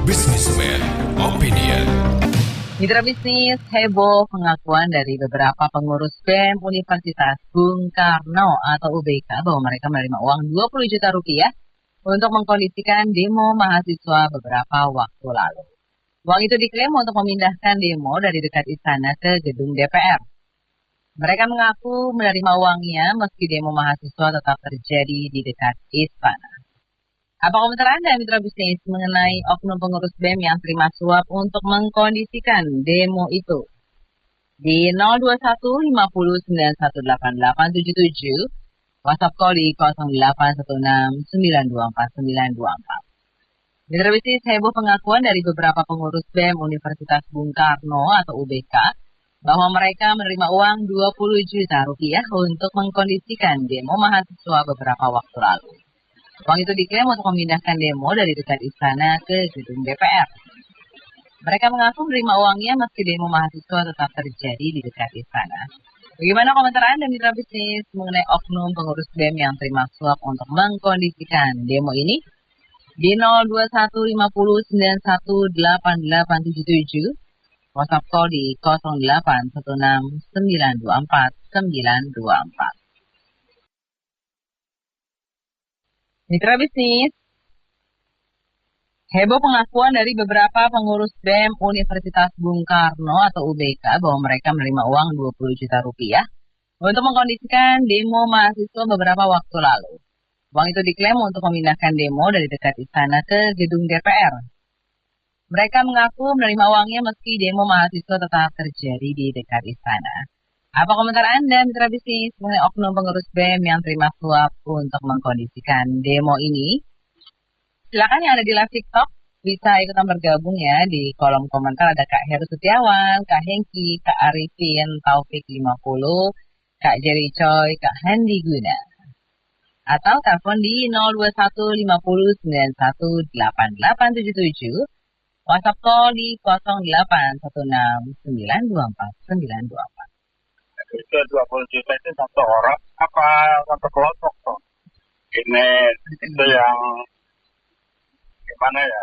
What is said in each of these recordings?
Businessman Opinion. Mitra bisnis heboh pengakuan dari beberapa pengurus BEM Universitas Bung Karno atau UBK bahwa mereka menerima uang 20 juta rupiah untuk mengkondisikan demo mahasiswa beberapa waktu lalu. Uang itu diklaim untuk memindahkan demo dari dekat istana ke gedung DPR. Mereka mengaku menerima uangnya meski demo mahasiswa tetap terjadi di dekat istana. Apa komentar Anda, mitra bisnis, mengenai oknum pengurus BEM yang terima suap untuk mengkondisikan demo itu? Di 021 50 918877, WhatsApp call di 0816 924 924. Mitra bisnis heboh pengakuan dari beberapa pengurus BEM Universitas Bung Karno atau UBK bahwa mereka menerima uang 20 juta rupiah untuk mengkondisikan demo mahasiswa beberapa waktu lalu. Uang itu diklaim untuk memindahkan demo dari dekat istana ke gedung DPR. Mereka mengaku menerima uangnya meski demo mahasiswa tetap terjadi di dekat istana. Bagaimana komentar Anda, mitra bisnis, mengenai oknum pengurus BEM yang terima suap untuk mengkondisikan demo ini? Di 021 50 91 8877, WhatsApp call di 0816 924 924. Mitra bisnis, heboh pengakuan dari beberapa pengurus BEM Universitas Bung Karno atau UBK bahwa mereka menerima uang 20 juta rupiah untuk mengkondisikan demo mahasiswa beberapa waktu lalu. Uang itu diklaim untuk memindahkan demo dari dekat istana ke gedung DPR. Mereka mengaku menerima uangnya meski demo mahasiswa tetap terjadi di dekat istana. Apa komentar Anda, mitra bisnis, mengenai oknum pengurus BEM yang terima suap untuk mengkondisikan demo ini? Silakan yang ada di live TikTok bisa ikutan bergabung ya di kolom komentar. Ada Kak Heru Setiawan, Kak Hengki, Kak Arifin, Taufik 50, Kak Jerry Choi, Kak Handi Guna. Atau telepon di 021 50 91 8877, WhatsApp call di 0816 924 924. Itu 20 juta itu satu orang apa satu kelompok toh? Ini itu yang gimana ya?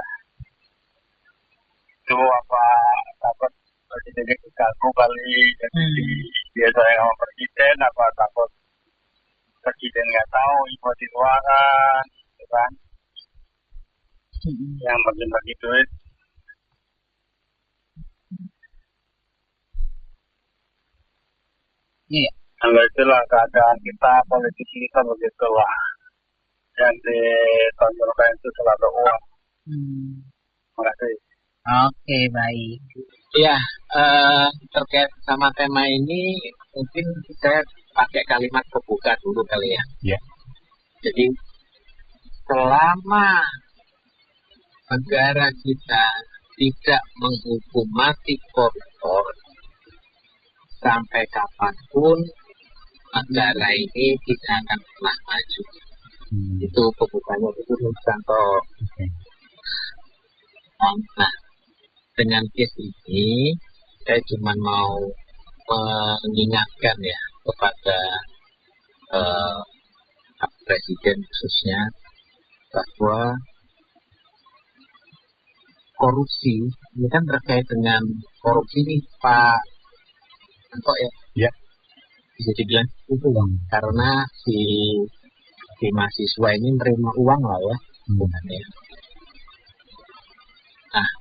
Itu apa takut presidennya diganggu kali, jadi biasa yang sama presiden apa takut presiden nggak tahu info di luaran, gitu kan? Yang bagi-bagi duit. Iya. Kalau itulah keadaan kita, politisi kita begitulah. Yang ditonjolkan itu selalu uang. Terima kasih. Oke, baik. Ya, terkait sama tema ini, mungkin saya pakai kalimat pembuka dulu kali ya. Ya. Jadi, selama negara kita tidak menghukum mati koruptor, sampai kapanpun negara ini tidak akan pernah maju. Itu pembukanya itu Nursanto. Nah, dengan case ini saya cuma mau mengingatkan ya kepada Presiden khususnya bahwa korupsi ini kan terkait dengan korupsi ini Pak Anto ya. Ya. Bisa dibilang itu bang, karena si mahasiswa ini menerima uang lah ya, bukannya. Nah,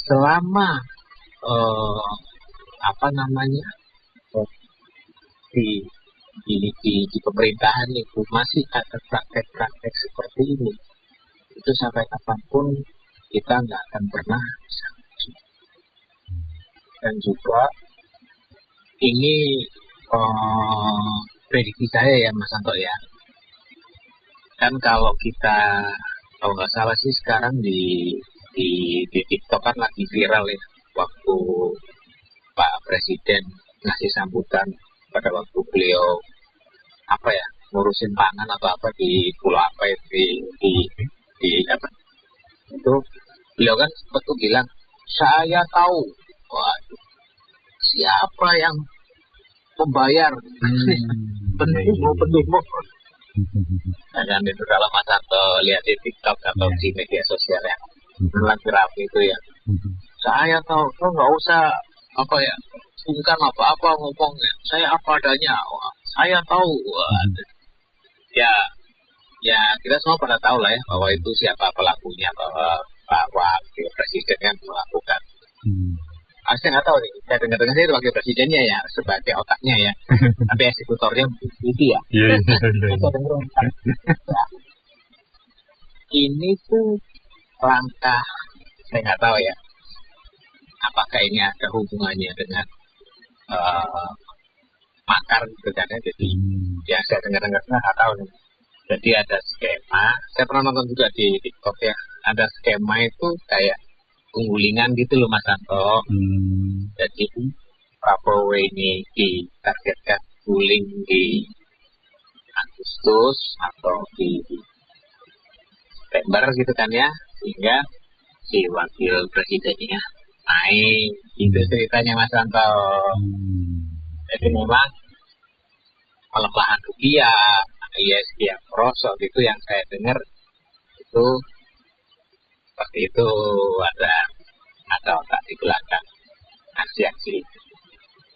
selama di pemerintahan itu masih ada praktek-praktek seperti ini, itu sampai kapanpun kita nggak akan pernah bisa maju. Dan juga ini prediksi saya ya Mas Anto ya, kan kalau nggak salah sih sekarang di TikTok kan lagi viral ya, waktu Pak Presiden ngasih sambutan pada waktu beliau ngurusin pangan atau apa di pulau apa ya, di apa itu, beliau kan sempat tuh bilang saya tahu. Waduh, siapa yang membayar pendemo Dan itu kalau Mas Santo lihat di TikTok atau di media sosial yang lagi rame itu ya, saya tahu, nggak usah apa ya, sungkan apa-apa ngomongnya, saya apa adanya, wah, saya tahu, wah, ya, ya kita semua pada tahu lah ya bahwa itu siapa pelakunya, bahwa wakil presiden kan melakukan. Saya nggak tahu nih, saya dengar-dengar sih wakil presidennya ya sebagai otaknya ya, tapi eksekutornya itu ya. Ini tuh langkah, saya nggak tahu ya, apakah ini ada hubungannya dengan makar gitu kan ya. Jadi ya saya dengar-dengar nggak tahu nih. Jadi ada skema, saya pernah nonton juga di TikTok ya, ada skema itu kayak penggulingan gitu loh Mas Santo. Jadi Prabowo ini ditargetkan guling di Agustus atau di September gitu kan ya, sehingga si wakil presidennya naik, itu ceritanya Mas Santo. Jadi memang pelemahan rupiah, ISG yang merosot itu yang saya dengar itu seperti itu, ada otak di belakang aksi-aksi.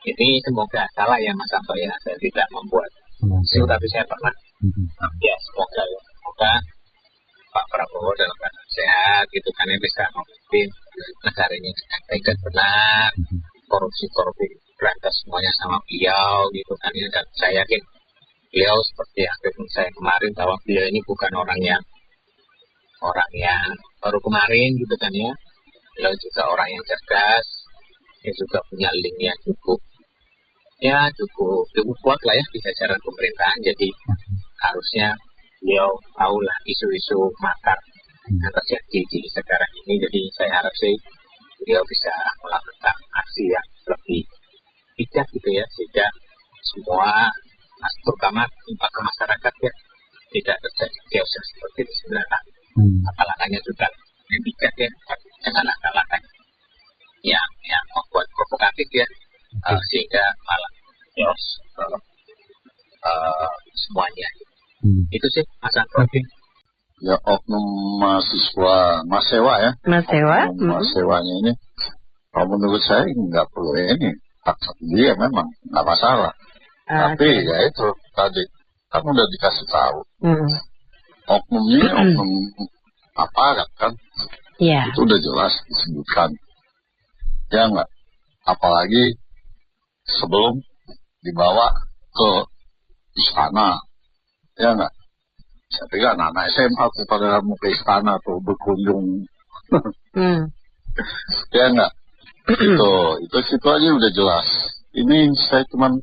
Ini semoga salah ya Mas Santo ya, saya tidak membuat itu, tapi saya pernah ya semoga Pak Prabowo dalam keadaan sehat gitu kan ya, bisa memimpin negara ini dengan baik dan benar, korupsi berantas semuanya sama beliau gitu kan ya. Dan saya yakin beliau seperti yang saya kemarin bahwa beliau ini bukan orang yang baru kemarin gitu kan ya. Beliau juga orang yang cerdas, dia juga punya link yang cukup kuat lah ya di jajaran pemerintahan. Jadi harusnya beliau tahulah isu-isu makar yang terjadi di sekarang ini. Jadi saya harap sih beliau bisa melakukan aksi yang lebih bijak gitu ya, sehingga semua terutama dampak ke masyarakat ya tidak terjadi chaos seperti di 9 tahun. Langkahnya juga yang bijak ya, jangan langkah-langkah yang membuat provokatif ya, sehingga malah chaos semuanya. Itu sih Mas Santo. Ya oknum mahasiswa Masewa ya. Masewanya ini, kalau menurut saya nggak perlu ini, hak dia memang nggak masalah. Tapi ya itu tadi kan udah dikasih tahu. Oknum ini oknum aparat kan, itu udah jelas disebutkan. Ya nggak, apalagi sebelum dibawa ke istana, ya nggak. Saya pikir anak-anak SMA tuh pada mau ke istana tuh berkunjung. Ya enggak? Itu situ aja udah jelas. Ini saya cuman,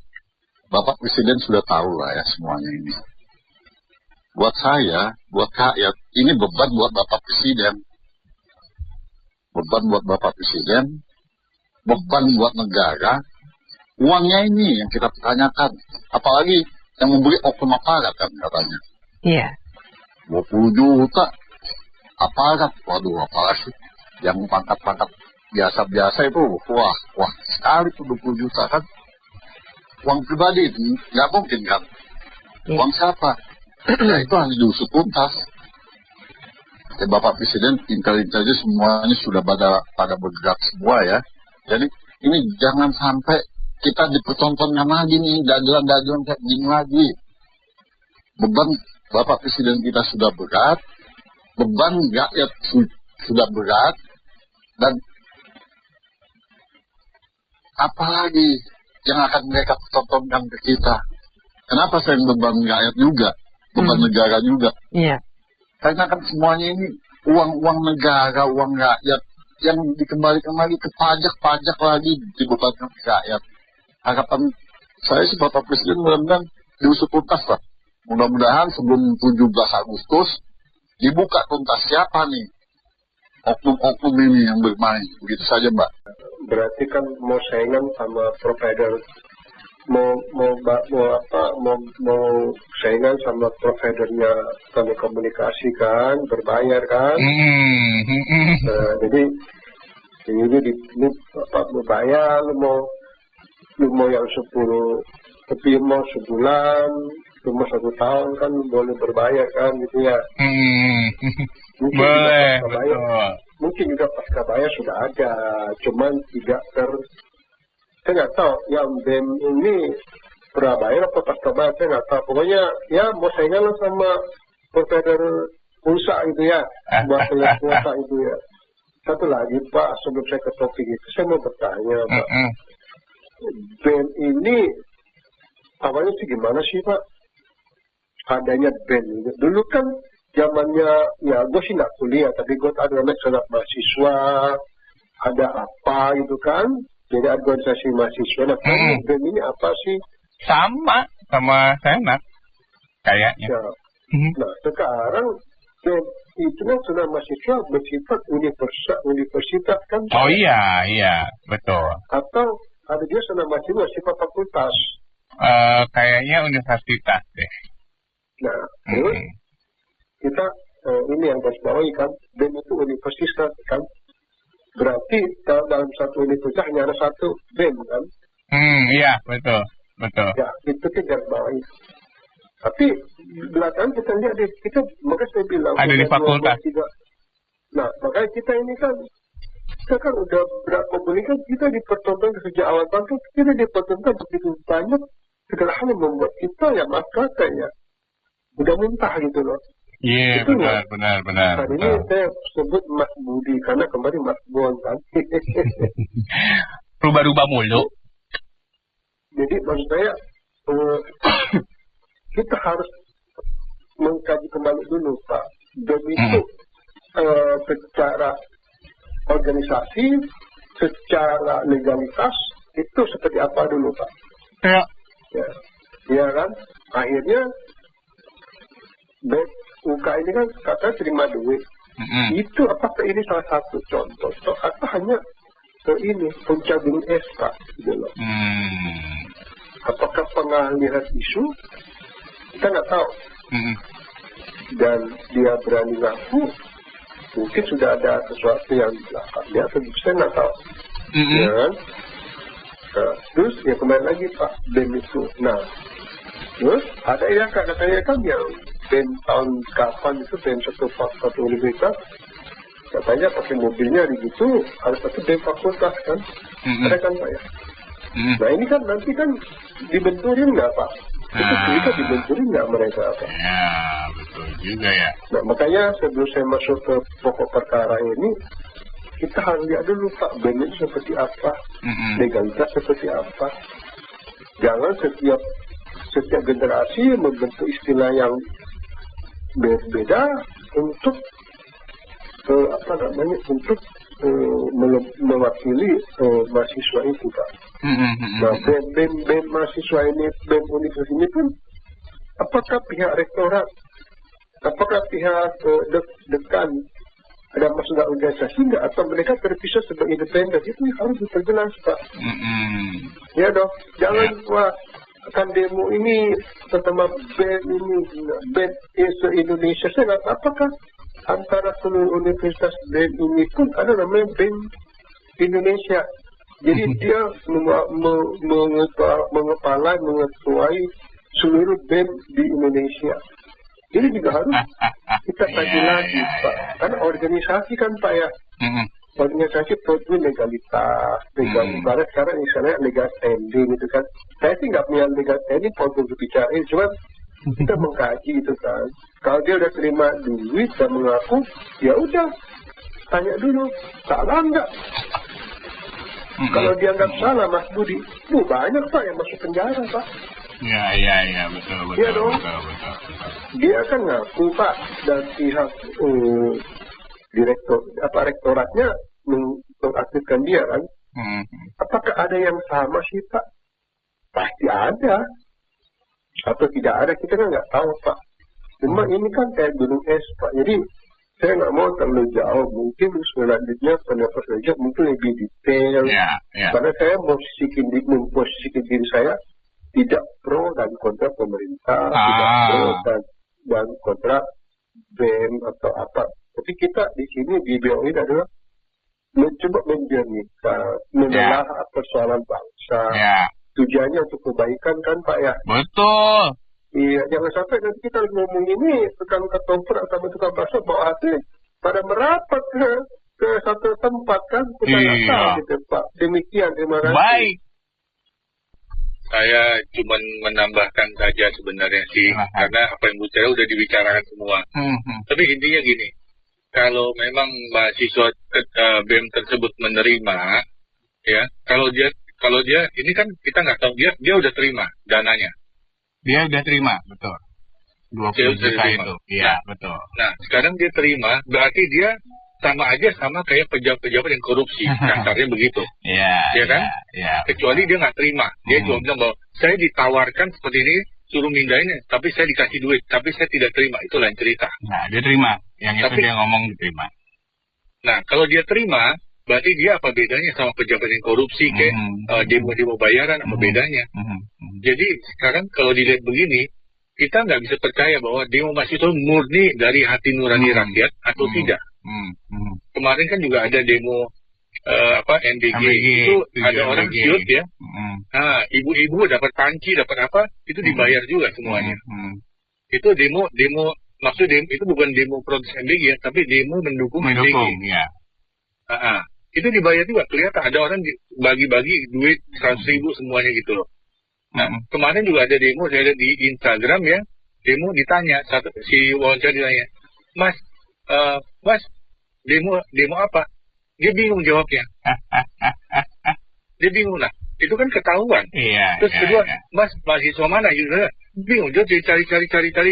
Bapak Presiden sudah tahu lah ya semuanya ini. Buat saya, buat rakyat, ini beban buat Bapak Presiden. Beban buat Bapak Presiden, beban buat negara. Uangnya ini yang kita pertanyakan. Apalagi yang membeli oknum aparat kan katanya. Iya. 20 juta aparat, waduh apalagi yang pangkat-pangkat biasa-biasa itu, wah sekali tuh 20 juta kan, uang pribadi nggak mungkin kan, uang siapa? Ya itu harus diusut tuntas. Ya, Bapak Presiden intel-intel aja semuanya sudah pada bergerak semua ya. Jadi ini jangan sampai kita dipertontonkan lagi nih dagelan-dagelan kayak gini lagi. Beban Bapak Presiden kita sudah berat, beban rakyat sudah berat, dan apalagi yang akan mereka tontonkan ke kita. Kenapa saya beban rakyat juga, beban negara juga? Iya. Karena kan semuanya ini uang negara, uang rakyat yang dikembalikan lagi ke pajak lagi dibebankan ke rakyat. Harapan saya sih Bapak Presiden mudah-mudahan diusut tuntas lah. Mudah-mudahan sebelum 17 Agustus dibuka tuntas siapa nih oknum-oknum ini yang bermain. Begitu saja Mbak. Berarti kan mau saingan sama provider, mau saingan sama providernya telekomunikasi kan, berbayar kan. Nah, jadi ini berbayar, lu mau yang 10, tapi mau sebulan cuma 1 tahun kan boleh berbayar kan gitu ya. Mungkin Boleh, juga pasca bayar, betul. mungkin juga pasca bayar sudah ada, cuman tidak saya nggak tahu yang BEM ini prabayar atau pasca bayar, saya nggak tahu. Pokoknya ya mau saingan lah sama provider pulsa itu ya, buat lihat kuota itu ya. Satu lagi Pak, sebelum saya ke topik itu, saya mau bertanya Pak, BEM ini awalnya sih gimana sih Pak? Adanya BEM ini. Dulu kan zamannya, ya gue sih nggak kuliah, tapi gue ada namanya senat mahasiswa, ada apa gitu kan, jadi organisasi mahasiswa. Nah, kan BEM ini apa sih? Sama senat kayaknya. Ya. Nah, sekarang BEM itu kan senat mahasiswa bersifat universitas kan? Oh iya, betul. Atau ada dia senat mahasiswa bersifat fakultas? Kayaknya universitas deh. Nah, terus kita ini yang garis bawahi kan, BEM itu universitas kan, berarti dalam satu universitas hanya ada satu BEM kan? Iya, betul. Ya, itu kita garis bawahi. Tapi belakangan kita lihat deh, makanya saya bilang ada di fakultas. Nah, makanya kita ini kan, kita kan udah berapa bulan kan kita dipertontonkan sejak awal tahun, kita dipertontonkan begitu banyak segala hal yang membuat kita ya kata ya udah muntah gitu loh. Iya, benar. Hari ini saya sebut Mas Budi karena kemarin Mas Bon kan. Rubah-rubah mulu. Jadi maksud saya kita harus mengkaji kembali dulu Pak. BEM itu secara organisasi, secara legalitas itu seperti apa dulu Pak? Ya kan? Akhirnya UK ini kan katanya terima duit. Itu apakah ini salah satu contoh atau hanya ini pencabung es Pak? Gitu loh. Apakah pengalihan isu? Kita nggak tahu. Dan dia berani ngaku, mungkin sudah ada sesuatu yang di belakang dia, saya nggak tahu. Ya kan? Nah, terus ya kembali lagi Pak, BEM itu. Nah, terus ada ya katanya kan yang BEM tahun kapan itu BEM satu universitas, katanya pakai mobilnya gitu, harus satu BEM fakultas kan, ada kan Pak ya. Nah ini kan nanti kan dibenturin nggak Pak? Itu kita dibenturin nggak mereka Pak? Ya betul juga ya. Nah makanya sebelum saya masuk ke pokok perkara ini, kita harus lihat dulu Pak, BEM itu seperti apa, legalitas seperti apa. Jangan setiap generasi membentuk istilah yang berbeda untuk untuk mewakili mahasiswa itu Pak. Nah BEM mahasiswa ini, BEM universitas ini pun, apakah pihak rektorat, apakah pihak dekan ada masalah organisasi nggak, atau mereka terpisah sebagai independen, itu harus diperjelas Pak. Ya dong, jangan wah akan demo ini pertama BEM ini, BEM se-Indonesia, saya nggak tahu apakah antara seluruh universitas BEM ini pun ada namanya BEM Indonesia. Jadi dia mengetuai seluruh BEM di Indonesia. Jadi juga harus kita kaji lagi Pak, karena organisasi kan Pak ya, organisasi perlu legalitas, legalitas sekarang misalnya legal standing gitu kan. Saya sih nggak punya legal standing untuk berbicara, cuma kita mengkaji itu kan. Kalau dia udah terima duit dan mengaku, ya udah tanya dulu salah nggak. Kalau dia nggak salah Mas Budi, banyak Pak yang masuk penjara Pak. Ya, betul. Iya dong. Betul. Dia kan ngaku Pak, dan pihak rektoratnya mengaktifkan dia kan. Apakah ada yang sama sih Pak? Pasti ada. Atau tidak ada, kita kan nggak tahu Pak. Cuma ini kan kayak gunung es Pak. Jadi saya nggak mau terlalu jauh. Mungkin selanjutnya pendapat saja mungkin lebih detail. Karena saya memposisikan diri saya tidak pro dan kontra pemerintah, tidak pro dan kontra BEM atau apa. Tapi kita di sini di BOI adalah mencoba menjernihkan, menelaah persoalan bangsa. Tujuannya untuk kebaikan kan Pak ya. Betul. Iya, jangan sampai nanti kita ngomong ini tukang ketoprak sama tukang bakso bawa hati pada merapat ke satu tempat kan, kita nggak Iya. tahu gitu Pak. Demikian, terima kasih. Baik. Saya cuma menambahkan saja sebenarnya sih, karena apa yang bicara udah dibicarakan semua. Tapi intinya gini, kalau memang mahasiswa BEM tersebut menerima, ya, kalau dia ini kan kita nggak tahu dia udah terima dananya. Dia udah terima, betul. 20 juta itu. Iya, betul. Nah, sekarang dia terima, berarti dia sama aja sama kayak pejabat-pejabat yang korupsi, kasarnya begitu. Iya. Ya kan? Iya. Kecuali dia nggak terima, dia cuma bilang bahwa saya ditawarkan seperti ini, suruh mindahin, tapi saya dikasih duit, tapi saya tidak terima, itu lain cerita. Nah, dia terima. Yang itu Tapi- dia ngomong diterima. Nah, kalau dia terima, berarti dia apa bedanya sama pejabat yang korupsi, kayak demo-demo bayaran, apa bedanya? Jadi sekarang kalau dilihat begini, kita nggak bisa percaya bahwa demo mahasiswa murni dari hati nurani rakyat atau tidak. Kemarin kan juga ada demo NBG itu ada orang siut ya. Nah, ibu-ibu dapat panci, dapat apa, itu dibayar juga semuanya. Itu demo maksud demo itu bukan demo protes MBG ya, tapi demo mendukung MBG. Ya. Itu dibayar juga, kelihatan ada orang bagi-bagi duit 100.000 semuanya gitu loh. Nah, kemarin juga ada demo, saya lihat di Instagram ya, demo ditanya, si wawancara ditanya, Mas, demo apa? Dia bingung jawabnya. Dia bingung lah. Itu kan ketahuan. Iya. Terus kedua, Mas, mahasiswa mana? Juga bingung. Dia cari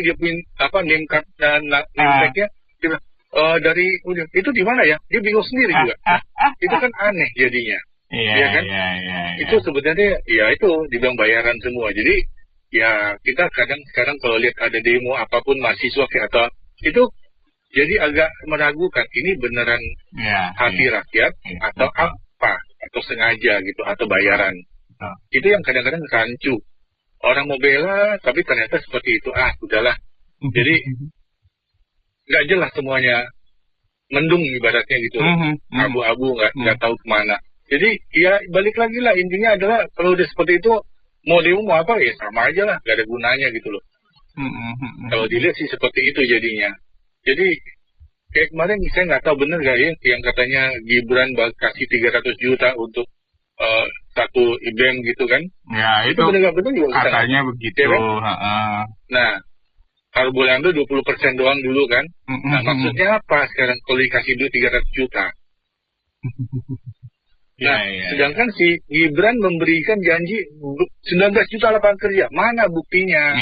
dia punya name card dan name tag-nya. Dia bilang, itu di mana ya? Dia bingung sendiri juga. Nah, itu kan aneh jadinya. Iya kan? Iya. Itu sebenarnya ya itu dibilang bayaran semua. Jadi ya kita kadang sekarang kalau lihat ada demo apapun mahasiswa kayak atau itu jadi agak meragukan ini beneran hati rakyat atau apa, atau sengaja gitu, atau bayaran. Itu yang kadang-kadang rancu. Orang mau bela tapi ternyata seperti itu. Udahlah. Jadi nggak jelas semuanya, mendung ibaratnya gitu, abu-abu nggak tahu kemana. Jadi ya balik lagi lah, intinya adalah kalau udah seperti itu mau demo mau apa ya sama aja lah, nggak ada gunanya gitu loh. Kalau dilihat sih seperti itu jadinya. Jadi kayak kemarin saya nggak tahu bener gak ya yang katanya Gibran kasih 300 juta untuk satu BEM gitu kan? Ya itu bener nggak bener juga katanya begitu. Ya, kan? Nah, kalau boleh ambil 20% doang dulu kan? Nah, maksudnya apa sekarang kalau dikasih duit 300 juta? Nah, sedangkan si Gibran memberikan janji 19 juta lapangan kerja. Mana buktinya?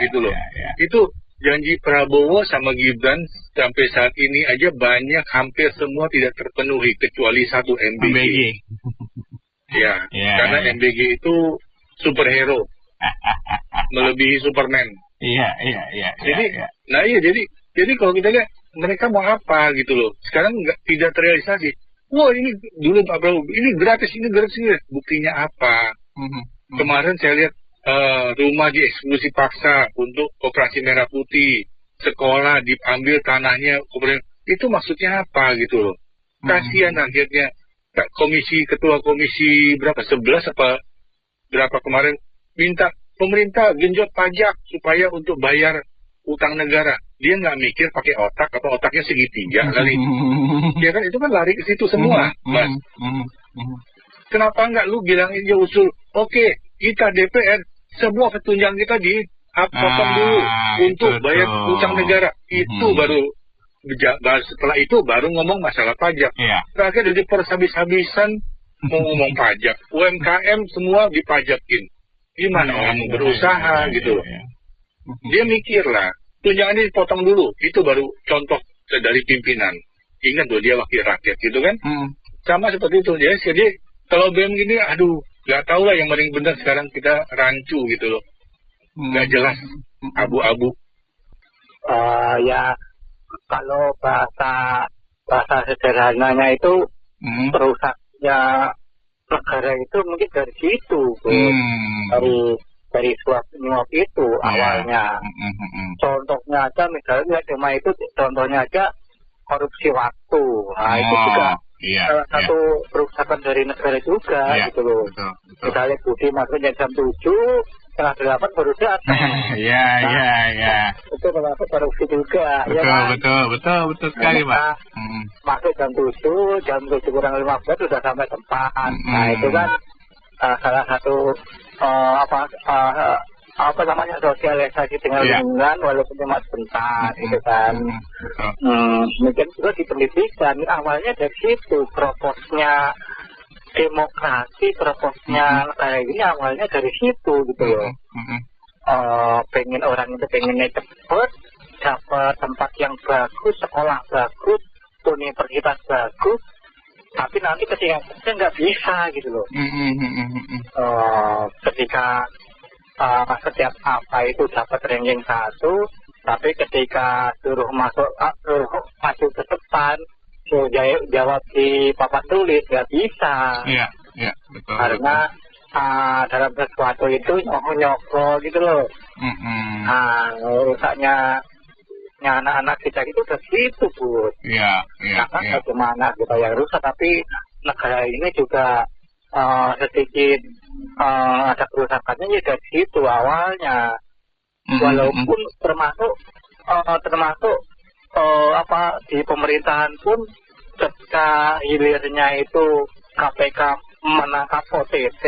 Gitu loh. Itu janji Prabowo sama Gibran sampai saat ini aja banyak, hampir semua tidak terpenuhi kecuali satu MBG. Karena MBG itu superhero. Melebihi Superman. Jadi kalau kita lihat mereka mau apa gitu loh. Sekarang tidak terrealisasi. Wah ini dulu Pak Prabowo, ini gratis. Buktinya apa? Kemarin saya lihat rumah dieksekusi paksa untuk Operasi Merah Putih, sekolah diambil tanahnya, itu maksudnya apa gitu loh? Kasihan akhirnya ketua komisi berapa 11 apa berapa kemarin minta pemerintah genjot pajak supaya untuk bayar utang negara. Dia nggak mikir pakai otak apa otaknya segitiga kali. Ya kan itu kan lari ke situ semua, Mas. Kenapa nggak lu bilang aja usul? Oke, kita DPR semua ketunjangan kita dipotong dulu untuk bayar utang negara. Itu baru setelah itu baru ngomong masalah pajak. Terakhir jadi habis-habisan mau ngomong pajak. UMKM semua dipajakin. Gimana orang mau berusaha gitu loh. Dia mikir lah. Tunjangan ini dipotong dulu, itu baru contoh dari pimpinan. Ingat loh dia wakil rakyat gitu kan? Sama seperti itu. Jadi kalau BEM gini, nggak tahu lah yang paling benar sekarang kita rancu gitu loh. Nggak jelas, abu-abu. Ya kalau bahasa sederhananya itu perusaknya negara itu mungkin dari situ, dari suap nyuap itu awalnya. Contohnya aja misalnya cuma itu contohnya aja korupsi waktu. Nah itu juga salah satu perusakan dari negara juga gitu loh. Misalnya Budi masuknya jam 7, setengah 8 baru datang. Iya, iya. Itu termasuk korupsi juga. Betul, ya kan? betul sekali, Pak. Masuk jam 7 kurang 15 sudah sampai tempat. Nah itu kan salah satu apa namanya sosialisasi dengan lingkungan walaupun cuma sebentar gitu kan. Mungkin juga di pendidikan awalnya dari situ proposnya demokrasi, proposnya ini awalnya dari situ gitu loh. Pengen orang itu pengennya cepet dapat tempat yang bagus, sekolah bagus, universitas bagus, tapi nanti ketika nggak bisa gitu loh. Ketika setiap apa itu dapat ranking 1, tapi ketika suruh maju ke depan, suruh jawab di papan tulis nggak bisa. Iya, betul. Karena dalam sesuatu itu nyokro gitu loh. Rusaknya anak-anak kita itu udah gitu, Bu. Iya. Karena bagaimana kita yang rusak, tapi negara ini juga sedikit ada kerusakannya ya dari situ awalnya. Walaupun termasuk di pemerintahan pun ketika hilirnya itu KPK menangkap OTT,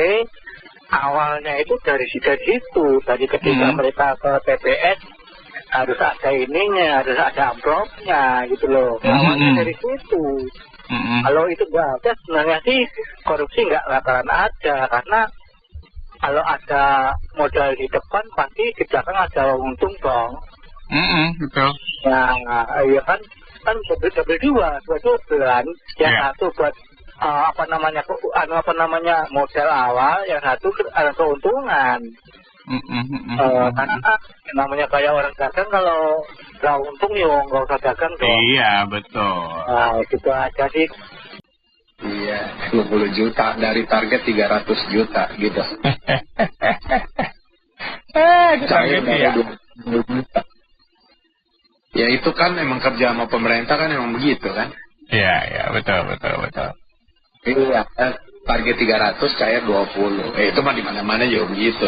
awalnya itu dari situ, dari ketika mereka ke TPS harus ada ininya, harus ada amplopnya gitu loh. Awalnya dari situ. Kalau itu nggak ada, sebenarnya sih korupsi nggak bakalan ada, karena kalau ada modal di depan pasti di belakang ada untung dong. Betul. Nah, iya kan dua tujuan, yang satu buat modal awal, yang satu ada keuntungan. Karena namanya kayak orang dagang, kalau nggak untung ya nggak usah dagang dong. Iya, betul. Nah, gitu aja sih. Iya, 20 juta dari target 300 juta gitu. Target ya. Ya itu kan emang kerja sama pemerintah kan emang begitu kan? Iya, betul. Iya, target 300 cair 20. Itu mah di mana-mana juga begitu.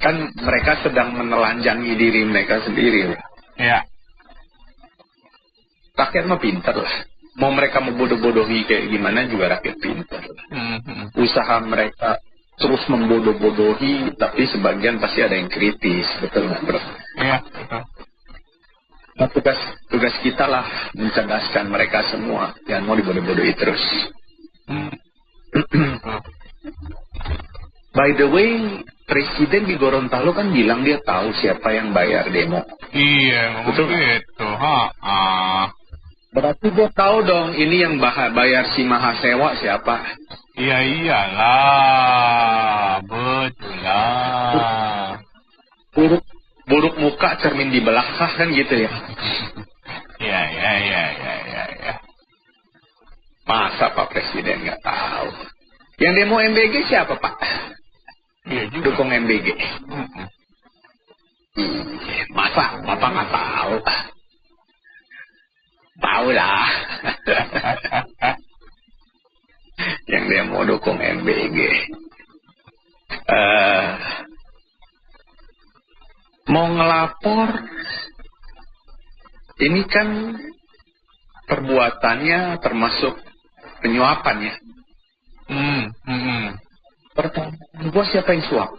Kan mereka sedang menelanjangi diri mereka sendiri. Iya. Rakyat mah pintar lah. Mau mereka membodoh-bodohi kayak gimana juga rakyat pintar. Usaha mereka terus membodoh-bodohi, tapi sebagian pasti ada yang kritis, betul nggak, Bro? Iya, betul. Nah, tugas kita lah mencerdaskan mereka semua, jangan mau dibodoh-bodohi terus. By the way, Presiden di Gorontalo kan bilang dia tahu siapa yang bayar demo. Iya, betul gitu. Berarti dia tahu dong ini yang bayar si Mahasewa siapa. Iya, iyalah, betul lah. Buruk muka cermin di belakang kan gitu ya. Iya. Masa Pak Presiden nggak tahu? Yang demo MBG siapa, Pak? Iya juga. Dukung MBG. Masa Bapak nggak tahu? Tahu lah. Yang demo dukung MBG. Mau ngelapor, ini kan perbuatannya termasuk penyuapan ya. Pertanyaan gua siapa yang suap?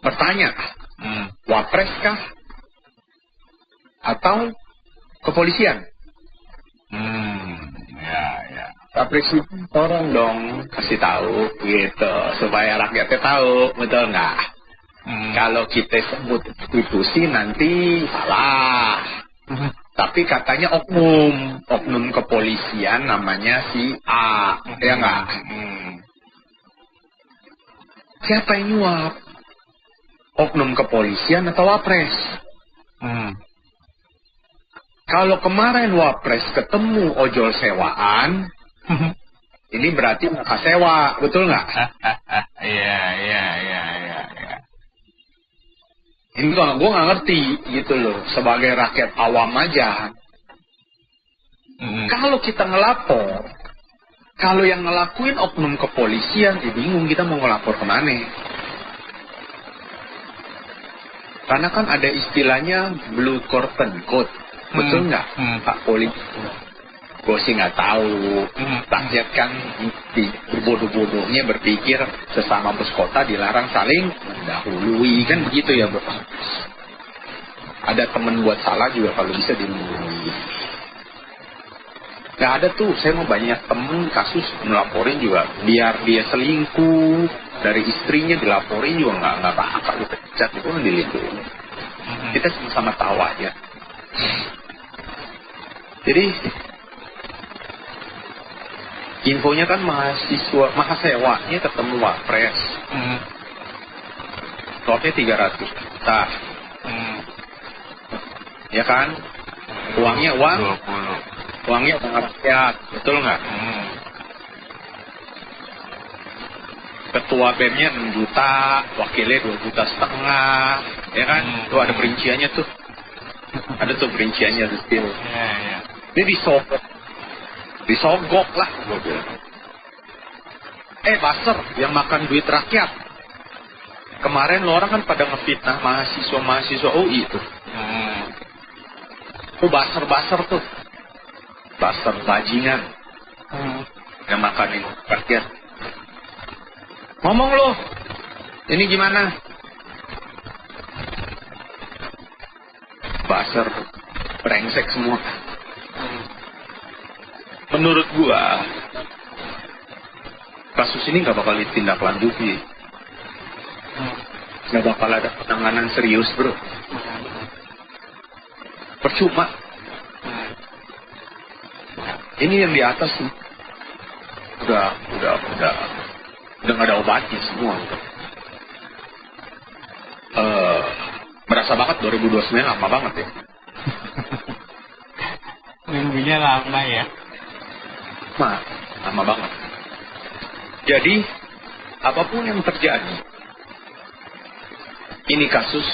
Bertanya, Wapres kah? Atau kepolisian? Ya. Pak Presiden tolong dong kasih tahu gitu supaya rakyatnya tahu, betul nggak? Kalau kita sebut institusi nanti salah. Tapi katanya oknum kepolisian namanya si A, ya nggak? Siapa yang nyuap? Oknum kepolisian atau Wapres? Kalau kemarin Wapres ketemu ojol sewaan, ini berarti nggak sewa, betul nggak? Iya. Ini gue nggak ngerti gitu loh, sebagai rakyat awam aja. Kalau kita ngelapor, Kalau yang ngelakuin oknum kepolisian, bingung kita mau ngelapor kemana. Karena kan ada istilahnya blue curtain code. Betul nggak, Pak Polisi? Gue sih nggak tahu. Rakyat kan berbodoh-bodohnya berpikir sesama bus kota dilarang saling mendahului. Kan begitu ya, Bapak? Ada temen buat salah juga kalau bisa dilindungi. Nggak ada tuh, saya mau banyak temen kasus melaporin juga. Biar dia selingkuh dari istrinya dilaporin juga nggak apa-apa. Dipecat itu kan dilindungi. Kita sama-sama tahu aja. Jadi infonya kan mahasiswanya ketemu wapres. Slotnya 300 juta. Ya kan? Uangnya uang 20. Uangnya uang rakyat, betul nggak? Ketua BEM-nya 6 juta, wakilnya 2,5 juta, ya kan? Tuh ada perinciannya tuh. Ada tuh perinciannya detail. Ini disogok lah, gue bilang. Baser yang makan duit rakyat. Kemarin lo orang kan pada ngefitnah mahasiswa UI tuh. Baser tuh. Baser bajingan. Yang makanin rakyat. Ngomong lo, ini gimana? Baser, brengsek semua. Menurut gua, kasus ini nggak bakal ditindaklanjuti. Nggak bakal ada penanganan serius, bro. Percuma. Ini yang di atas nih. Udah nggak ada obatnya semua. Merasa banget 2029 lama banget ya. Minggunya lama ya. Lama banget. Jadi apapun yang terjadi, ini kasus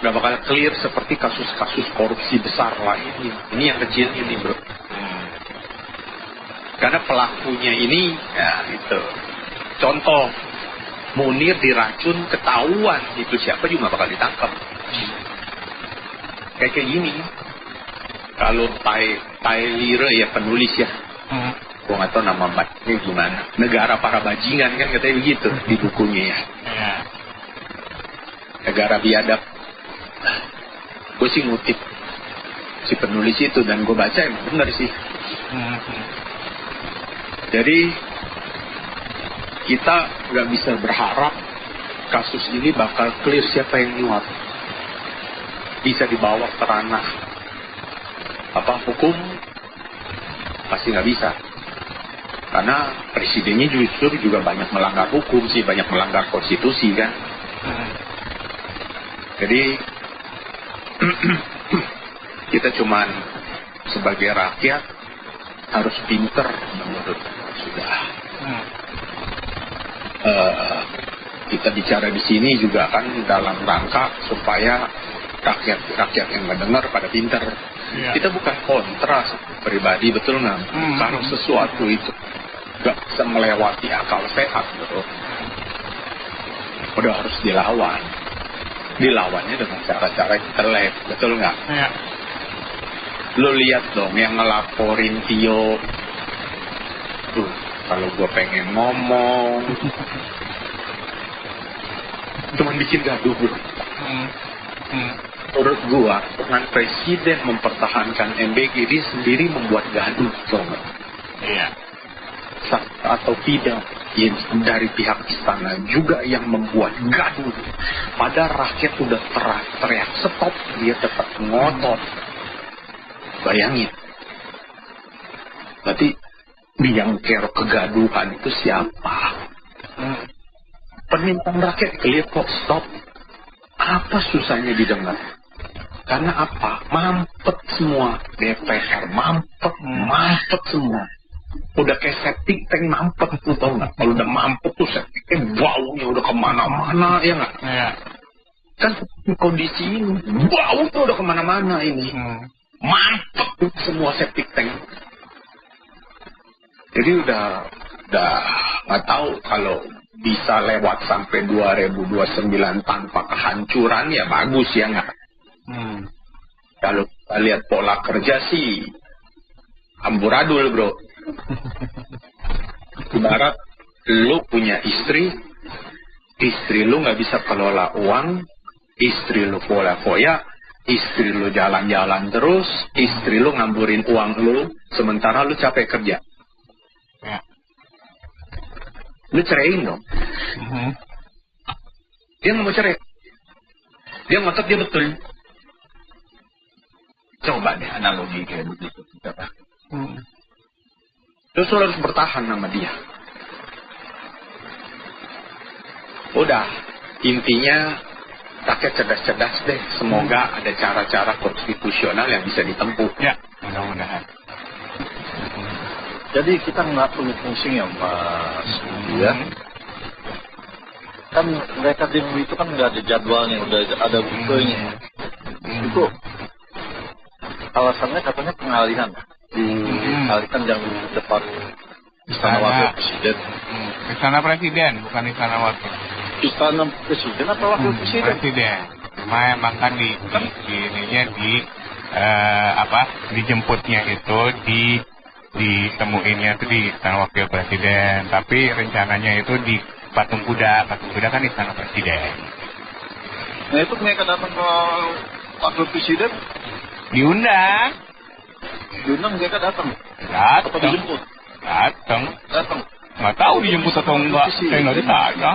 nggak bakal clear seperti kasus-kasus korupsi besar lainnya. Ini yang kecil ini, bro. Karena pelakunya ini, ya itu. Contoh, Munir diracun, ketahuan itu siapa juga bakal ditangkap. Kayak gini. Kalau Lire ya penulis ya. Gue nggak tahu nama bacanya gimana. Negara para bajingan kan katanya begitu di bukunya ya. Negara biadab. Gue sih ngutip si penulis itu dan gue baca emang benar sih. Jadi kita nggak bisa berharap kasus ini bakal clear siapa yang nyuap. Bisa dibawa ke ranah hukum pasti nggak bisa. Karena presidennya justru juga banyak melanggar hukum sih, banyak melanggar konstitusi kan. Jadi kita cuman sebagai rakyat harus pinter menurut sudah. Kita bicara di sini juga kan dalam rangka supaya rakyat yang mendengar pada pinter. Kita bukan kontra pribadi, betul nggak? Kalau sesuatu itu nggak bisa melewati akal sehat, betul. Udah harus dilawan. Dilawannya dengan cara-cara intelek, betul nggak? Lo lihat dong yang ngelaporin Tio. Tuh, kalau gue pengen ngomong, cuman bikin gaduh, bro. Menurut gue, dengan presiden mempertahankan MBG, dia sendiri membuat gaduh, coba. Atau tidak, ya, dari pihak istana juga yang membuat gaduh. Padahal rakyat udah teriak stop, dia tetap ngotot. Bayangin. Berarti yang kerok kegaduhan itu siapa? Permintaan rakyat clear kok, stop. Apa susahnya didengar? Karena apa? Mampet semua. DPR mampet semua. Udah kayak septic tank mampet tuh, tau nggak? Kalau udah mampet tuh septic tank baunya udah kemana-mana, ya nggak? Kan kondisi ini bau tuh udah kemana-mana ini. Mampet tuh semua septic tank. Jadi udah nggak tahu kalau bisa lewat sampai 2029 tanpa kehancuran ya bagus ya nggak. Kalau kita lihat pola kerja sih amburadul bro. Ibarat lu punya istri lu nggak bisa kelola uang, istri lu foya-foya, istri lu jalan-jalan terus, istri lu ngamburin uang lu, sementara lu capek kerja. Ya. Lu ceraiin dong. Dia nggak mau cerai. Dia ngotot dia betul. Coba deh analogi kayak begitu. Terus lu harus bertahan sama dia. Udah, intinya rakyat cerdas-cerdas deh. Semoga ada cara-cara konstitusional yang bisa ditempuh. Ya, mudah-mudahan. Jadi kita nggak perlu pusing ya Mas Budi ya. Kan mereka demo itu kan nggak ada jadwalnya, udah ada rutenya. Itu alasannya katanya pengalihan. Dialihkan yang depan Istana Wakil Presiden. Istana Presiden, bukan Istana Wakil. Istana Presiden atau Wakil Presiden? Presiden. Cuma emang kan dijemputnya itu ditemuinnya itu di Istana Wakil Presiden, tapi rencananya itu di Patung Kuda. Patung Kuda kan Istana Presiden. Nah itu mereka datang ke Wakil Presiden? Diundang Mereka datang? Atau dijemput? Datang. Nggak tahu dijemput atau enggak, saya nggak ditanya.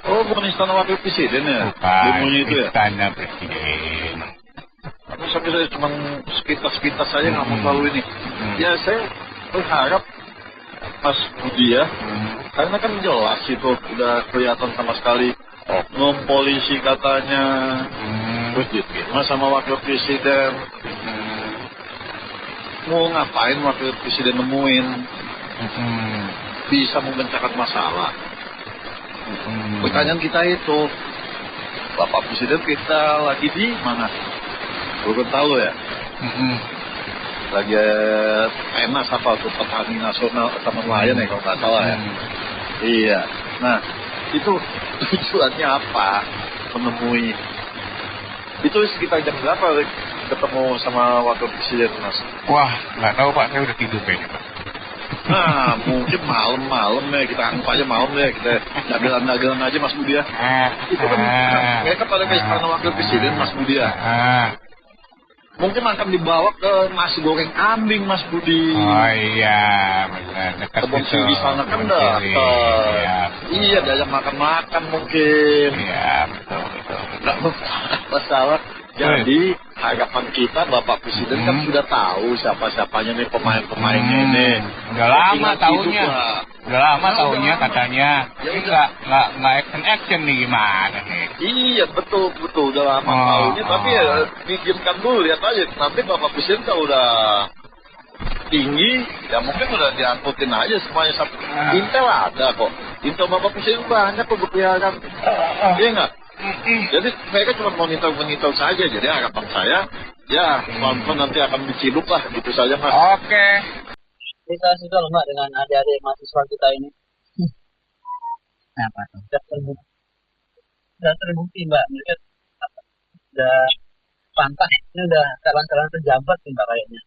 Oh bukan Istana Wakil Presiden ya? Bukan, itu ya? Istana Presiden. Tapi saya cuma sekitar saja nggak mau tahu ini. Ya saya berharap Mas Budi ya, karena kan jelas itu udah kelihatan sama sekali oknum polisi katanya, terus diterima sama Wakil Presiden. Mau ngapain Wakil Presiden nemuin? Bisa memecahkan masalah. Pertanyaan kita itu, Bapak Presiden kita lagi di mana? Bukan tahu ya. Lagi PENAS apa tuh, Petani Nasional Taman Nelayan ya kalau nggak salah ya. Iya. Nah itu tujuannya apa? Menemui. Itu sekitar jam berapa ketemu sama Wakil Presiden Mas? Wah, nggak tahu Pak, saya udah tidur kayaknya Pak. Nah, mungkin malam-malam ya, kita anggap aja malam ya, kita dagelan-dagelan aja Mas Budi ya. Itu kan mereka pada ke Istana Wakil Presiden Mas Budi ya. Mungkin akan dibawa ke nasi goreng kambing Mas Budi. Oh iya, benar. Dekat Kebun situ. di sana kan dekat. Iya, diajak makan-makan mungkin. Iya, betul. Nggak masalah. Jadi harapan kita Bapak Presiden kan sudah tahu siapa-siapanya nih pemain-pemainnya ini. Udah lama tahunya. Katanya. Ini nggak action nih gimana nih? Iya betul udah lama tahunya. Tapi ya didiamkan dulu, lihat aja. Nanti Bapak Presiden kalau udah tinggi, ya mungkin udah diangkutin aja semuanya. Intel ada kok. Intel Bapak Presiden banyak kok berkeliaran. Iya nggak? Jadi mereka cuma monitor saja. Jadi harapan saya ya teman-teman nanti akan diciduk lah gitu saja Mas. Oke. Kita sudah loh Mbak dengan adik-adik mahasiswa kita ini. Apa tuh? Sudah terbukti Mbak, mereka sudah pantas, ini udah calon-calon pejabat nih Mbak kayaknya.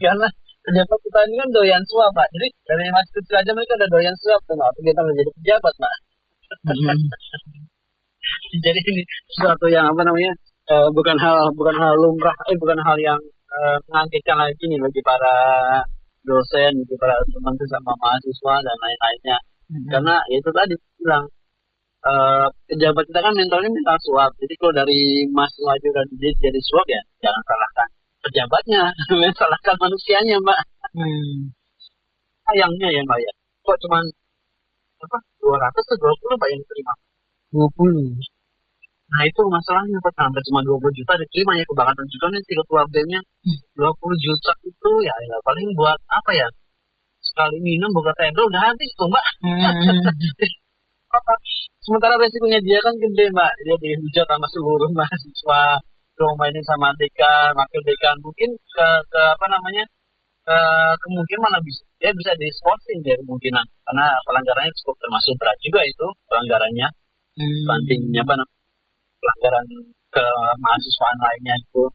Karena pejabat kita ini kan doyan suap Pak, jadi dari masih kecil aja mereka udah doyan suap tuh Mbak, kita menjadi pejabat Mbak. Jadi ini sesuatu yang bukan hal lumrah, bukan hal yang mengagetkan lagi nih bagi para dosen, bagi para teman sama mahasiswa dan lain-lainnya. Karena ya itu tadi bilang pejabat kita kan mentalnya minta suap. Jadi kalau dari mahasiswa juga jadi suap ya jangan salahkan pejabatnya, salahkan manusianya Mbak. Sayangnya ya Mbak ya, kok cuman 200 atau 20 Pak yang diterima? 20. Nah itu masalahnya Pak, sampai cuma 20 juta diterima ya, kebangkatan juta nih si ketua BEM-nya. 20 juta itu ya paling buat apa ya? Sekali minum buka tenda udah habis tuh Mbak. Sementara resikonya dia kan gede Mbak, dia dihujat sama seluruh mahasiswa, disuruh mainin sama dekan, wakil dekan, mungkin ke apa namanya, kemungkinan mana bisa diskorsing ya kemungkinan, karena pelanggarannya cukup termasuk berat juga itu pelanggarannya, bandingnya apa namanya, pelanggaran ke mahasiswaan lainnya itu.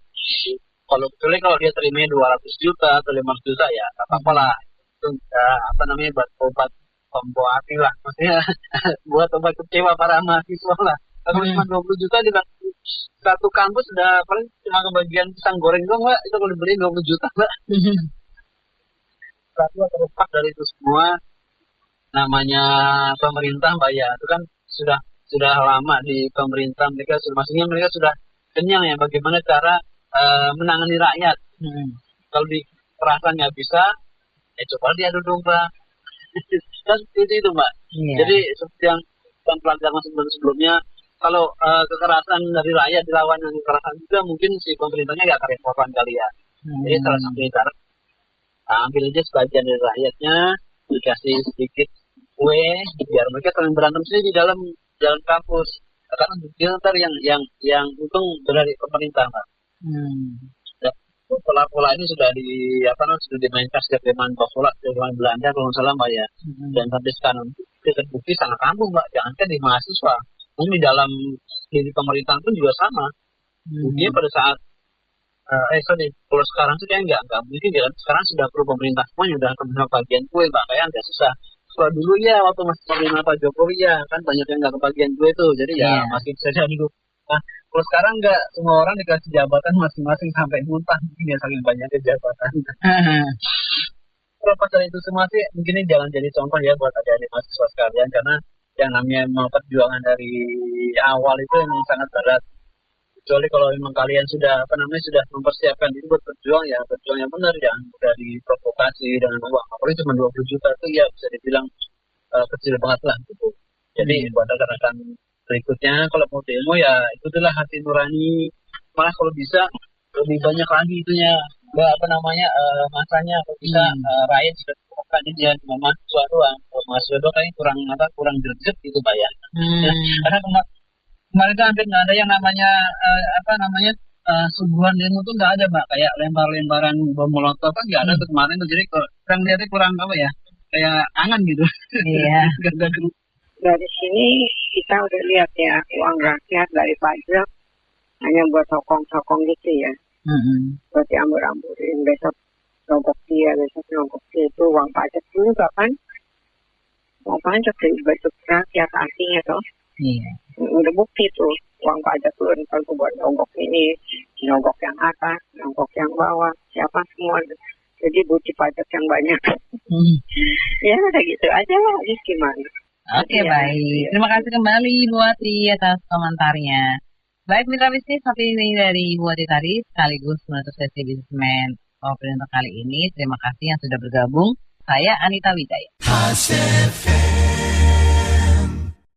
Kecuali kalau dia terimanya 200 juta atau 500 juta ya nggak apa-apa lah, itu apa namanya, buat obat pembawa hati lah, maksudnya buat obat kecewa para mahasiswa lah. Kalau cuma 20 juta juga satu kampus sudah paling cuma kebagian pisang goreng doang, Mbak. Itu kalau dibeli 20 juta, Mbak. Tapi terlepas dari itu semua, namanya pemerintah, Mbak, ya itu kan sudah lama di pemerintah, maksudnya mereka sudah kenyang ya bagaimana cara menangani rakyat. Kalau di kekerasan nggak bisa, ya coba diadu domba. Kan seperti itu, Mbak. Jadi seperti yang pelanggaran sebelumnya, kalau kekerasan dari rakyat dilawan dengan kekerasan juga, mungkin si pemerintahnya nggak kerepotan kali ya. Jadi salah satu cara, ambil aja sebagian dari rakyatnya, dikasih sedikit kue, biar mereka saling berantem sendiri di dalam kampus. Karena dia ntar yang untung dari pemerintah, Mbak. Pola-pola ini sudah dimainkan sejak zaman Bafola, sejak zaman Belanda kalau nggak salah, Mbak, ya. Dan sampai sekarang itu terbukti sangat ampuh, Mbak. Jangankan di mahasiswa, mungkin di dalam di pemerintahan pun juga sama. Mungkin pada saat kalau sekarang sih kayak nggak mungkin ya. Sekarang sudah perlu pemerintah semuanya udah kemenerima bagian kue, Mbak, kayak nggak susah. Kalau dulu ya waktu masih pemerintah Pak Jokowi ya kan banyak yang nggak kebagian kue tuh, jadi ya masih bisa jadi dulu. Nah, kalau sekarang nggak semua orang dikasih jabatan masing-masing sampai muntah, mungkin ya saking banyaknya jabatan. Terlepas dari itu semua sih, mungkin ini jangan jadi contoh ya buat adik-adik mahasiswa sekalian, karena yang namanya mau perjuangan dari awal itu memang sangat berat. Kecuali kalau memang kalian sudah mempersiapkan itu buat berjuang yang benar, jangan mudah diprovokasi dengan uang. Apalagi cuma 20 juta itu ya bisa dibilang kecil banget lah gitu. Jadi buat rekan-rekan berikutnya kalau mau demo ya ikutilah hati nurani, malah kalau bisa lebih banyak lagi itunya, masanya kalau bisa rakyat juga bukan dia cuma mahasiswa doang. Kalau mahasiswa doang kayaknya kurang greget gitu, Pak ya. Karena kemarin itu hampir nggak ada yang namanya suguhan demo tuh nggak ada, Mbak, kayak lempar-lemparan bom molotov kan nggak ada tuh kemarin tuh, jadi kurang lihatnya kurang kayak angan gitu. Iya. Dari sini kita udah lihat ya uang rakyat dari pajak hanya buat sokong-sokong gitu ya. Buat diambur-amburin, besok nyogok dia itu uang pajak juga kan. Uang pajak dari besok rakyat artinya tuh. Iya. Udah bukti tuh uang pajak tuh entar buat nyogok ini, nyogok yang atas, nyogok yang bawah, siapa semua. Jadi butuh pajak yang banyak. Ya udah gitu aja lah, gimana. Oke, baik. Terima kasih kembali Bu Ati atas komentarnya. Baik, mitra bisnis, tapi ini dari Bu Ati tadi sekaligus menutup sesi Bisnismen Opini untuk kali ini. Terima kasih yang sudah bergabung. Saya Anita Wijaya.